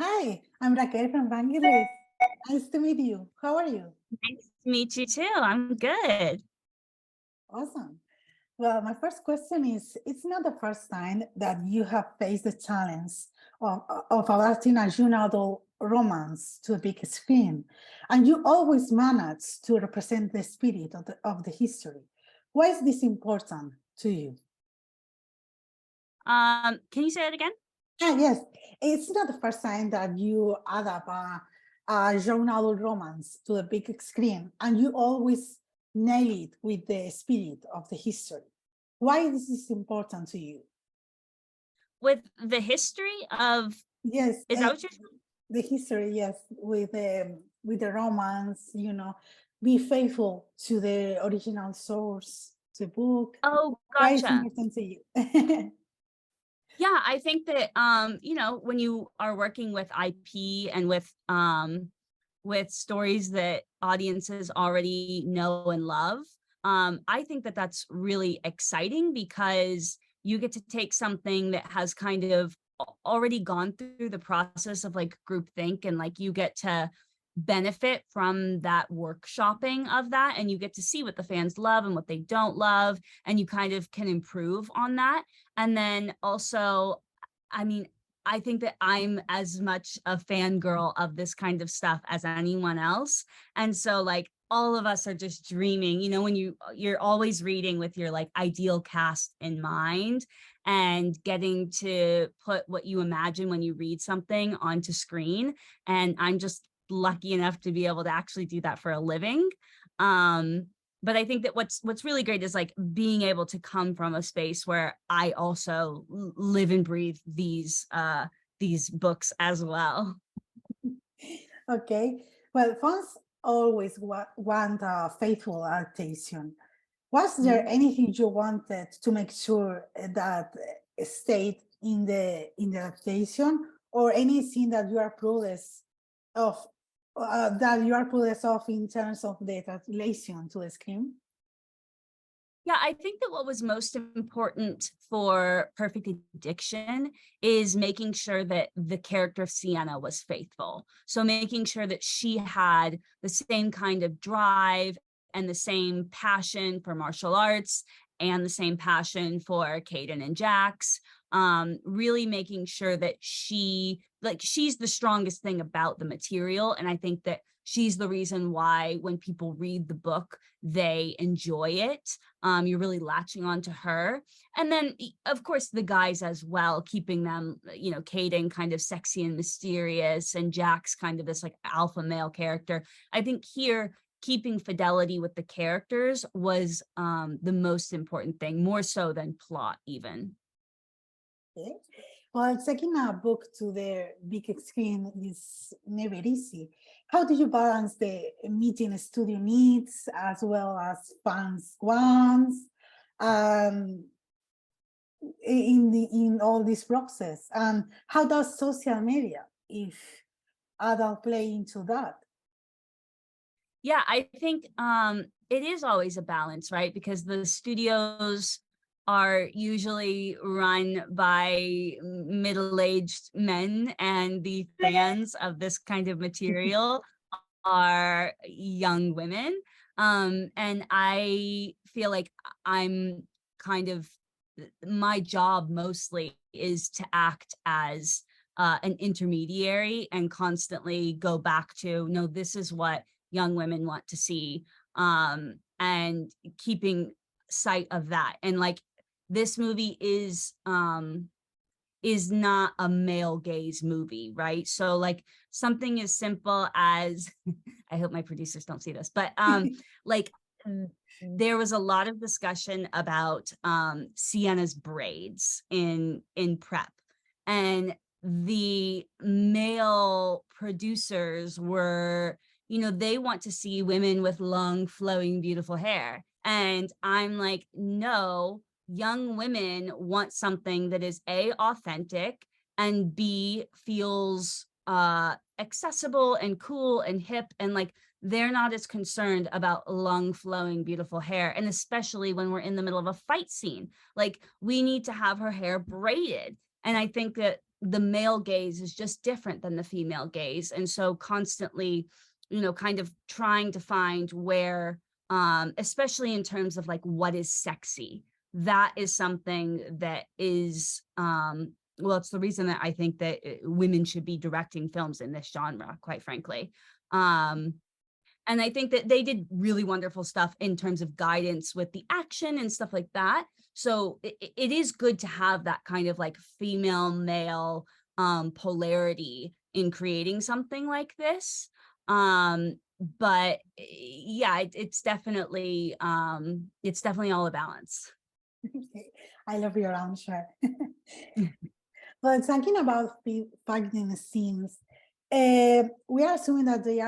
Hi, I'm Raquel from Fangirlish. Nice to meet you. How are you? Nice to meet you too. I'm good. Awesome. Well, my first question is, it's not the first time that you have faced the challenge of adapting a young adult romance to a big screen, and you always manage to represent the spirit of the history. Why is this important to you? Can you say that again? Yes, it's not the first time that you adapt a young adult romance to the big screen, and you always nail it with the spirit of the history. Why this is important to you? With the history of, Yes, is that what you're saying? the history, yes, with the romance, be faithful to the original source, the book. Oh, Why is gotcha. important to you? Yeah, I think that when you are working with IP and with stories that audiences already know and love, I think that that's really exciting because you get to take something that has kind of already gone through the process of like groupthink, and like you get to benefit from that workshopping of that, and you get to see what the fans love and what they don't love, and you kind of can improve on that. And then also, I mean, I think that I'm as much a fangirl of this kind of stuff as anyone else. And so like all of us are just dreaming, when you're always reading with your like ideal cast in mind, and getting to put what you imagine when you read something onto screen. And I'm just lucky enough to be able to actually do that for a living. Um, but I think that what's really great is like being able to come from a space where I also live and breathe these books as well. Okay. Well, fans always want a faithful adaptation. Was there Mhm. anything you wanted to make sure that stayed in the adaptation, or anything that you are clueless of in terms of the translation to the screen? Yeah, I think that what was most important for Perfect Addiction is making sure that the character of Sienna was faithful. So making sure that she had the same kind of drive and the same passion for martial arts and the same passion for Caden and Jax. Really making sure that she's the strongest thing about the material. And I think that she's the reason why when people read the book, they enjoy it. You're really latching on to her. And then, of course, the guys as well, keeping them, Caden kind of sexy and mysterious, and Jax kind of this like alpha male character. I think here, keeping fidelity with the characters was the most important thing, more so than plot, even. Okay. Well, taking a book to the big screen is never easy. How do you balance the meeting studio needs as well as fans' wants um, in all this process? And how does social media, if adult, play into that? Yeah, I think it is always a balance, right? Because the studios are usually run by middle-aged men, and the fans of this kind of material are young women. And I feel like I'm kind of my job mostly is to act as an intermediary and constantly go back to, no, this is what young women want to see, and keeping sight of that. And like this movie is not a male gaze movie, right? So like something as simple as I hope my producers don't see this, but like there was a lot of discussion about Sienna's braids in prep. And the male producers were, they want to see women with long, flowing, beautiful hair. And I'm like, no, young women want something that is A, authentic, and B, feels accessible and cool and hip, and like they're not as concerned about long flowing beautiful hair. And especially when we're in the middle of a fight scene, like we need to have her hair braided. And I think that the male gaze is just different than the female gaze. And so constantly, kind of trying to find where, especially in terms of like what is sexy, that is something that is, well, it's the reason that I think that women should be directing films in this genre, quite frankly. And I think that they did really wonderful stuff in terms of guidance with the action and stuff like that. So it is good to have that kind of like female male polarity in creating something like this. But yeah, it's definitely all a balance. Okay, I love your answer. Well, talking about fighting scenes, we are assuming that they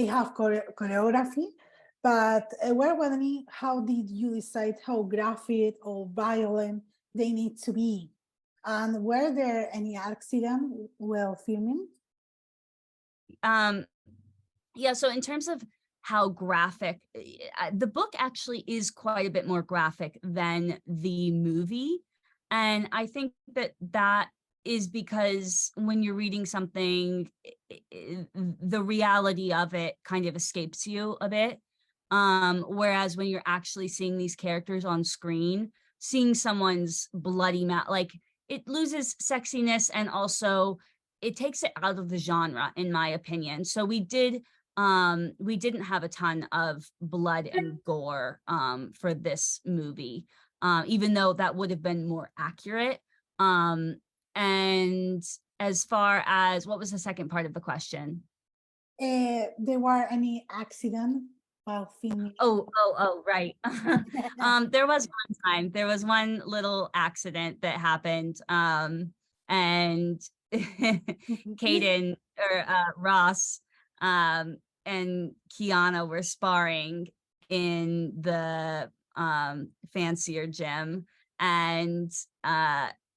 have choreography, but we're wondering, how did you decide how graphic or violent they need to be? And were there any accident while filming? Yeah, so in terms of how graphic, the book actually is quite a bit more graphic than the movie. And I think that that is because when you're reading something, the reality of it kind of escapes you a bit. Whereas when you're actually seeing these characters on screen, seeing someone's bloody mouth, like it loses sexiness, and also it takes it out of the genre, in my opinion. So we didn't have a ton of blood and gore for this movie, even though that would have been more accurate. And as far as, what was the second part of the question? There were any accident while filming? Oh, right. There was one little accident that happened, and Caden, or Ross, and Kiana were sparring in the fancier gym, and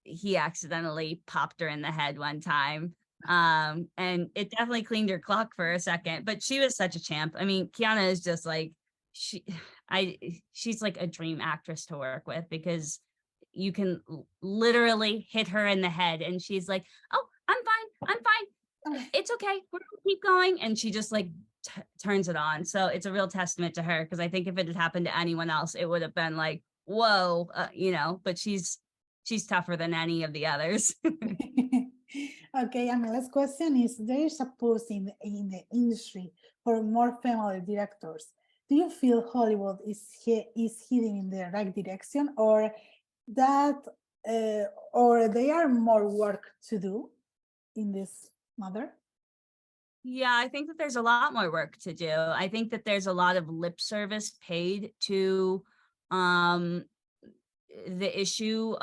he accidentally popped her in the head one time. And it definitely cleaned her clock for a second, but she was such a champ. I mean, Kiana is just like, she's like a dream actress to work with, because you can literally hit her in the head and she's like, oh, I'm fine, it's okay, we're gonna keep going. And she just like turns it on. So it's a real testament to her, because I think if it had happened to anyone else, it would have been like, whoa, but she's tougher than any of the others. Okay, and my last question is, there is a push in the industry for more female directors. Do you feel Hollywood is heading in the right direction, or that or they are more work to do in this matter? Yeah, I think that there's a lot more work to do. I think that there's a lot of lip service paid to um the issues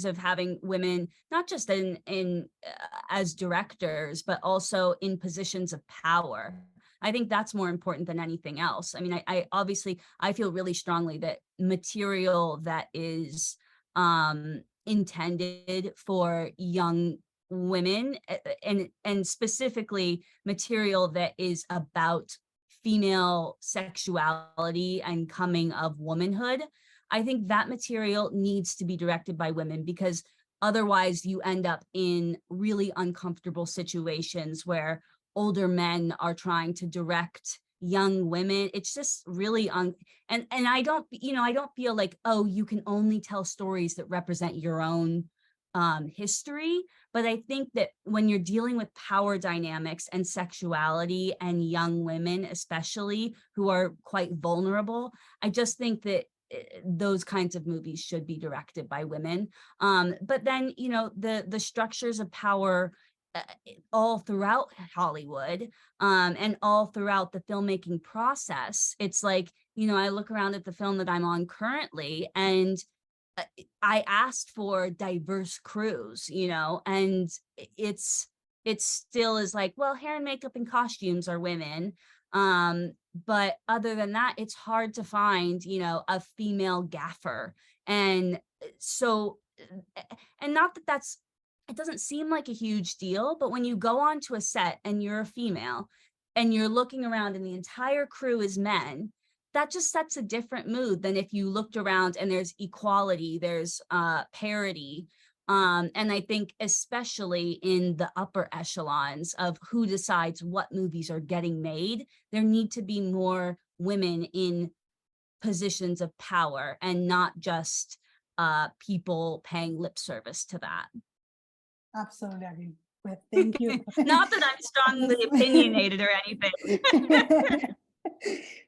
of having women, not just in as directors, but also in positions of power. I think that's more important than anything else. I mean, I obviously, I feel really strongly that material that is intended for young women, and specifically material that is about female sexuality and coming of womanhood, I think that material needs to be directed by women, because otherwise you end up in really uncomfortable situations where older men are trying to direct young women. It's just really and I don't, I don't feel like, oh, you can only tell stories that represent your own history. But I think that when you're dealing with power dynamics and sexuality and young women, especially, who are quite vulnerable, I just think that those kinds of movies should be directed by women. But then, the structures of power all throughout Hollywood, and all throughout the filmmaking process. It's like, I look around at the film that I'm on currently, and I asked for diverse crews, and it's still is like, well, hair and makeup and costumes are women. But other than that, it's hard to find, a female gaffer. And so, and not that it doesn't seem like a huge deal, but when you go onto a set and you're a female and you're looking around and the entire crew is men, that just sets a different mood than if you looked around and there's equality, there's parity. And I think especially in the upper echelons of who decides what movies are getting made, there need to be more women in positions of power and not just people paying lip service to that. Absolutely agree. Well, thank you. Not that I'm strongly opinionated or anything.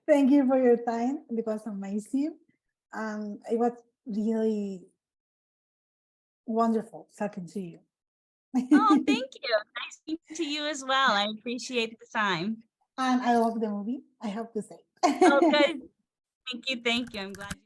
Thank you for your time. It was amazing. It was really wonderful talking to you. Oh, thank you. Nice speaking to you as well. I appreciate the time. And I love the movie, I have to say. Oh, good. Thank you. Thank you. I'm glad you